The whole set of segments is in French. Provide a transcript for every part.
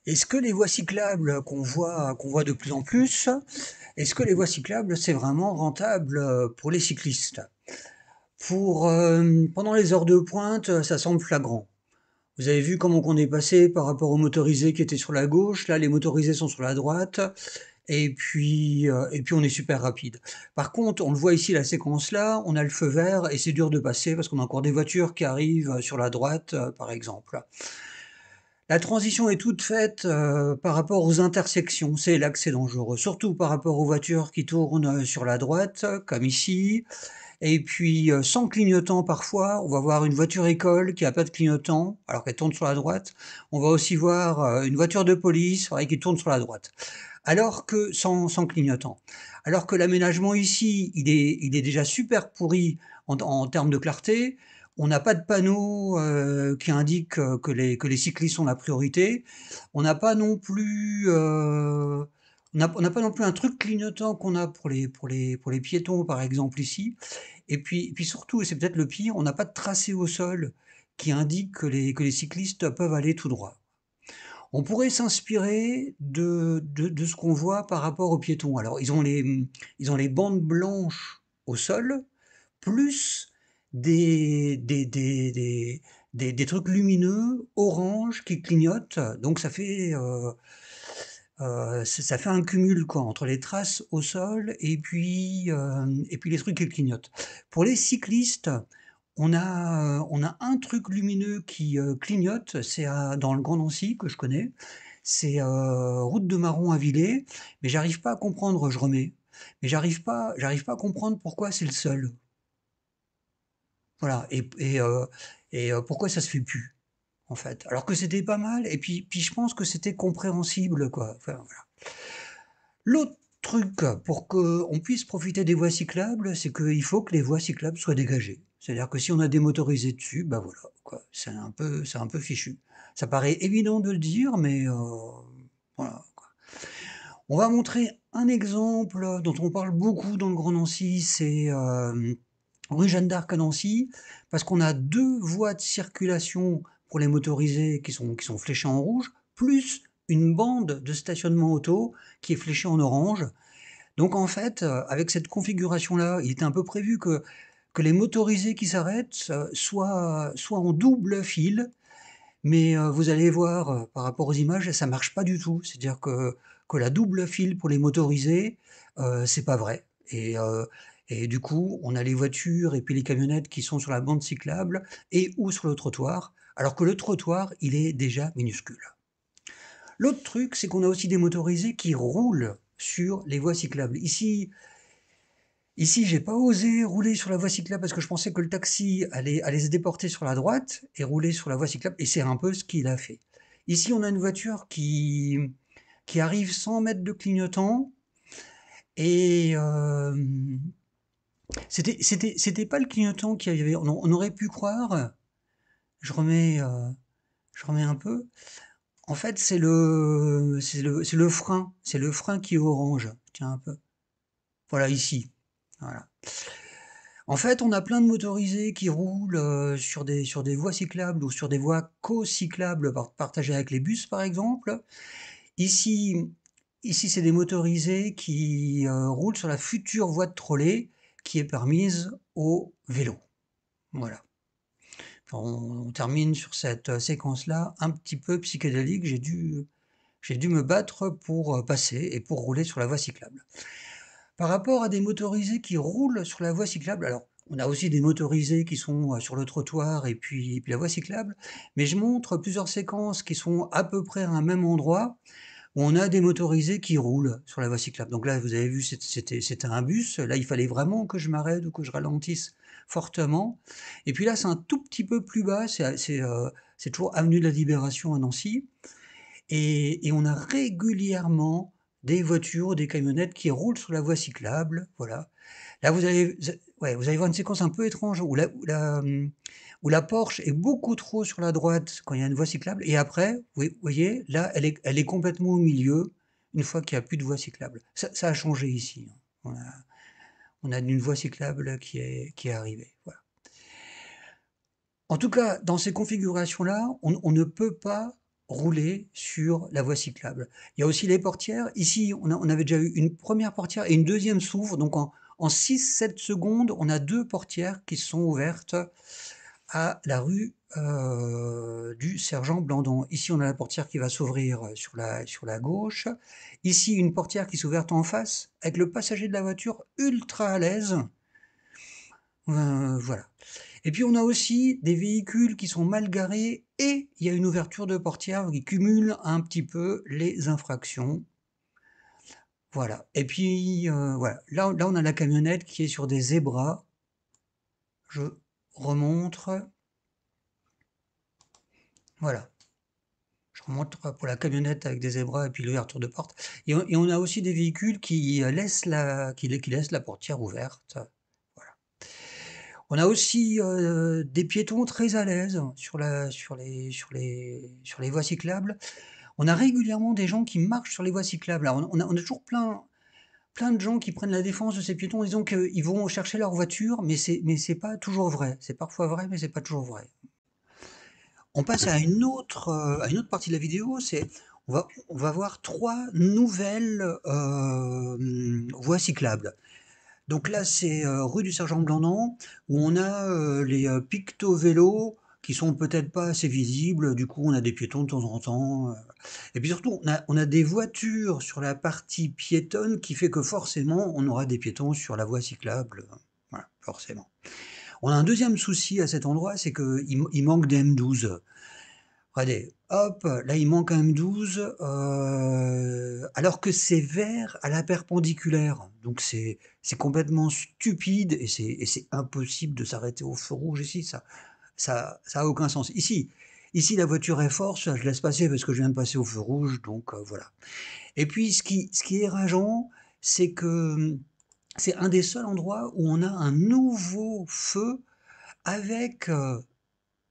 Est-ce que les voies cyclables qu'on voit de plus en plus, est-ce que les voies cyclables, c'est vraiment rentable pour les cyclistes? Pendant les heures de pointe, ça semble flagrant. Vous avez vu comment on est passé par rapport aux motorisés qui étaient sur la gauche. Là, les motorisés sont sur la droite. Et puis on est super rapide. Par contre, on le voit ici, la séquence là, on a le feu vert et c'est dur de passer parce qu'on a encore des voitures qui arrivent sur la droite, par exemple. La transition est toute faite par rapport aux intersections. C'est là que c'est dangereux, surtout par rapport aux voitures qui tournent sur la droite, comme ici. Et puis, sans clignotant parfois, on va voir une voiture école qui a pas de clignotant, alors qu'elle tourne sur la droite. On va aussi voir une voiture de police, pareil, qui tourne sur la droite. Alors que sans clignotant. Alors que l'aménagement ici, il est déjà super pourri en termes de clarté. On n'a pas de panneau qui indique que les cyclistes ont la priorité. On n'a pas non plus on n'a pas non plus un truc clignotant qu'on a pour les piétons, par exemple, ici. Et puis surtout, et c'est peut-être le pire, on n'a pas de tracé au sol qui indique que les cyclistes peuvent aller tout droit. On pourrait s'inspirer de ce qu'on voit par rapport aux piétons. Alors, ils ont les bandes blanches au sol, plus des trucs lumineux, orange, qui clignotent. Donc, ça fait un cumul quoi, entre les traces au sol et puis les trucs qui clignotent. Pour les cyclistes, on a un truc lumineux qui clignote, c'est dans le Grand Nancy que je connais, c'est route de Marron à Villers, mais j'arrive pas à comprendre, je remets, mais j'arrive pas à comprendre pourquoi c'est le seul. Voilà, et pourquoi ça se fait plus, en fait. Alors que c'était pas mal, et puis je pense que c'était compréhensible, quoi. Enfin, voilà. L'autre truc pour qu'on puisse profiter des voies cyclables, c'est qu'il faut que les voies cyclables soient dégagées. C'est-à-dire que si on a des motorisés dessus, bah voilà, quoi. C'est un peu fichu. Ça paraît évident de le dire, mais voilà, quoi. On va montrer un exemple dont on parle beaucoup dans le Grand Nancy, c'est rue Jeanne d'Arc à Nancy, parce qu'on a deux voies de circulation pour les motorisés qui sont fléchées en rouge, plus une bande de stationnement auto qui est fléchée en orange. Donc en fait, avec cette configuration-là, il était un peu prévu que les motorisés qui s'arrêtent soient en double fil, mais vous allez voir par rapport aux images, ça marche pas du tout. C'est-à-dire que la double file pour les motorisés, c'est pas vrai. Et du coup, on a les voitures et puis les camionnettes qui sont sur la bande cyclable et ou sur le trottoir, alors que le trottoir, il est déjà minuscule. L'autre truc, c'est qu'on a aussi des motorisés qui roulent sur les voies cyclables. Ici, j'ai pas osé rouler sur la voie cyclable parce que je pensais que le taxi allait se déporter sur la droite et rouler sur la voie cyclable, et c'est un peu ce qu'il a fait. Ici, on a une voiture qui arrive sans mettre de clignotant, et c'était pas le clignotant qui avait. On aurait pu croire. Je remets, un peu. En fait, c'est le frein. C'est le frein qui est orange. Tiens un peu. Voilà, ici. Voilà. En fait, on a plein de motorisés qui roulent sur des voies cyclables ou sur des voies co-cyclables partagées avec les bus, par exemple. Ici, ici c'est des motorisés qui roulent sur la future voie de trolley qui est permise aux vélos. Voilà. Enfin, on termine sur cette séquence-là un petit peu psychédélique. J'ai dû me battre pour passer et pour rouler sur la voie cyclable. Par rapport à des motorisés qui roulent sur la voie cyclable, alors on a aussi des motorisés qui sont sur le trottoir et puis la voie cyclable, mais je montre plusieurs séquences qui sont à peu près à un même endroit où on a des motorisés qui roulent sur la voie cyclable. Donc là, vous avez vu, c'était un bus. Là, il fallait vraiment que je m'arrête ou que je ralentisse fortement. Et puis là, c'est un tout petit peu plus bas. C'est toujours avenue de la Libération à Nancy. Et on a régulièrement des voitures ou des camionnettes qui roulent sur la voie cyclable, voilà. Là, vous allez voir une séquence un peu étrange où la Porsche est beaucoup trop sur la droite quand il y a une voie cyclable, et après, vous voyez, là, elle est complètement au milieu, une fois qu'il n'y a plus de voie cyclable. Ça a changé ici, hein. On a une voie cyclable qui est arrivée, voilà. En tout cas, dans ces configurations-là, on ne peut pas rouler sur la voie cyclable. Il y a aussi les portières. Ici, on avait déjà eu une première portière et une deuxième s'ouvre. Donc en 6-7 secondes, on a 2 portières qui sont ouvertes à la rue du Sergent Blandon. Ici, on a la portière qui va s'ouvrir sur la gauche. Ici, une portière qui s'est ouverte en face, avec le passager de la voiture ultra à l'aise. Voilà. Et puis on a aussi des véhicules qui sont mal garés et il y a une ouverture de portière qui cumule un petit peu les infractions. Voilà. Et puis voilà. Là, on a la camionnette qui est sur des zébras. Je remontre. Voilà. Je remonte pour la camionnette avec des zébras et puis l'ouverture de porte. Et on a aussi des véhicules qui laissent qui laissent la portière ouverte. Voilà. On a aussi des piétons très à l'aise sur les voies cyclables. On a régulièrement des gens qui marchent sur les voies cyclables. Alors on a toujours plein de gens qui prennent la défense de ces piétons en disant qu'ils vont chercher leur voiture, mais c'est pas toujours vrai. C'est parfois vrai, mais c'est pas toujours vrai. On passe à une autre partie de la vidéo, c'est on va voir 3 nouvelles voies cyclables. Donc là, c'est rue du Sergent Blandon, où on a les picto-vélos qui sont peut-être pas assez visibles. Du coup, on a des piétons de temps en temps. Et puis surtout, on a des voitures sur la partie piétonne qui fait que forcément, on aura des piétons sur la voie cyclable. Voilà, forcément. On a un deuxième souci à cet endroit, c'est qu'il manque des M12. Regardez, hop, là il manque un M12, alors que c'est vert à la perpendiculaire. Donc c'est complètement stupide et c'est impossible de s'arrêter au feu rouge ici, ça a aucun sens. Ici la voiture est forte, je laisse passer parce que je viens de passer au feu rouge, donc voilà. Et puis ce qui est rageant, c'est que c'est un des seuls endroits où on a un nouveau feu avec,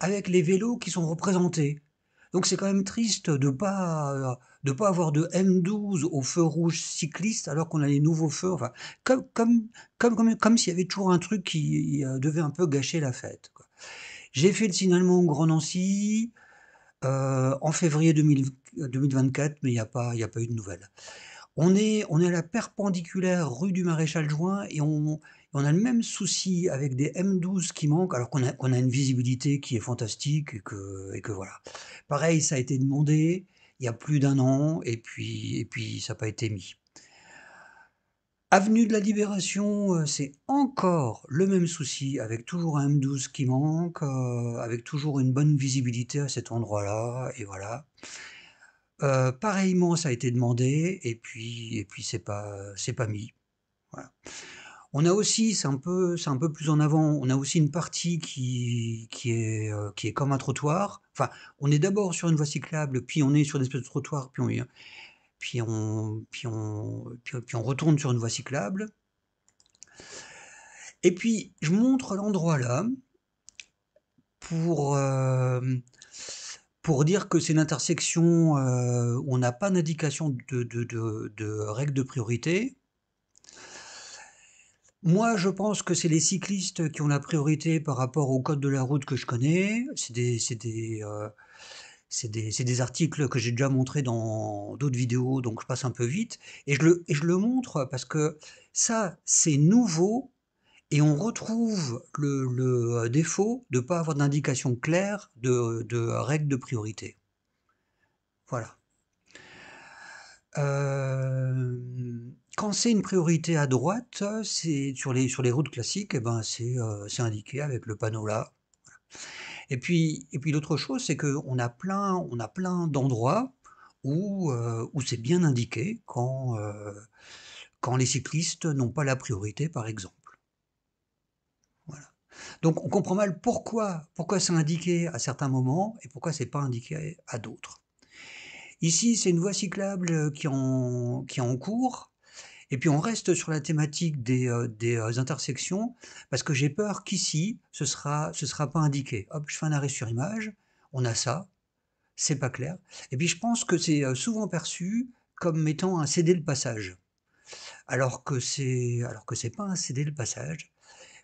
avec les vélos qui sont représentés. Donc c'est quand même triste de pas avoir de M12 au feu rouge cycliste alors qu'on a les nouveaux feux. Enfin, comme s'il y avait toujours un truc qui devait un peu gâcher la fête, quoi. J'ai fait le signalement au Grand Nancy en février 2024, mais il y a pas eu de nouvelles. On est à la perpendiculaire rue du Maréchal Juin et on a le même souci avec des M12 qui manquent, alors qu'on a une visibilité qui est fantastique et que voilà. Pareil, ça a été demandé il y a plus d'un an et puis ça n'a pas été mis. Avenue de la Libération, c'est encore le même souci avec toujours un M12 qui manque, avec toujours une bonne visibilité à cet endroit-là et voilà. Pareillement, ça a été demandé et puis c'est pas mis. Voilà. On a aussi, c'est un peu plus en avant, on a aussi une partie qui est comme un trottoir. Enfin, on est d'abord sur une voie cyclable, puis on est sur une espèce de trottoir, puis on retourne sur une voie cyclable. Et puis, je montre l'endroit là pour, pour dire que c'est une intersection où on n'a pas d'indication de règles de priorité. Moi, je pense que c'est les cyclistes qui ont la priorité par rapport au code de la route que je connais. C'est des articles que j'ai déjà montrés dans d'autres vidéos, donc je passe un peu vite. Et je le montre parce que ça, c'est nouveau et on retrouve le défaut de ne pas avoir d'indication claire de règles de priorité. Voilà. Quand c'est une priorité à droite, c'est sur les routes classiques, et ben c'est indiqué avec le panneau là. Et puis l'autre chose, c'est on a plein d'endroits où c'est bien indiqué quand les cyclistes n'ont pas la priorité, par exemple. Voilà. Donc on comprend mal pourquoi c'est indiqué à certains moments et pourquoi c'est pas indiqué à d'autres. Ici, c'est une voie cyclable qui est en cours. Et puis on reste sur la thématique des intersections, parce que j'ai peur qu'ici, ce sera pas indiqué. Hop, je fais un arrêt sur image, on a ça, c'est pas clair. Et puis je pense que c'est souvent perçu comme étant un céder le passage, alors que c'est pas un céder le passage,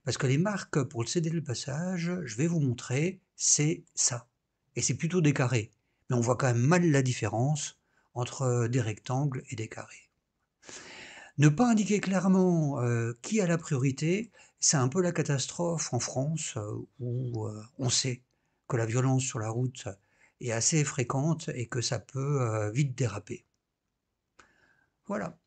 parce que les marques pour le céder le passage, je vais vous montrer, c'est ça. Et c'est plutôt des carrés. mais on voit quand même mal la différence entre des rectangles et des carrés. Ne pas indiquer clairement qui a la priorité, c'est un peu la catastrophe en France où on sait que la violence sur la route est assez fréquente et que ça peut vite déraper. Voilà.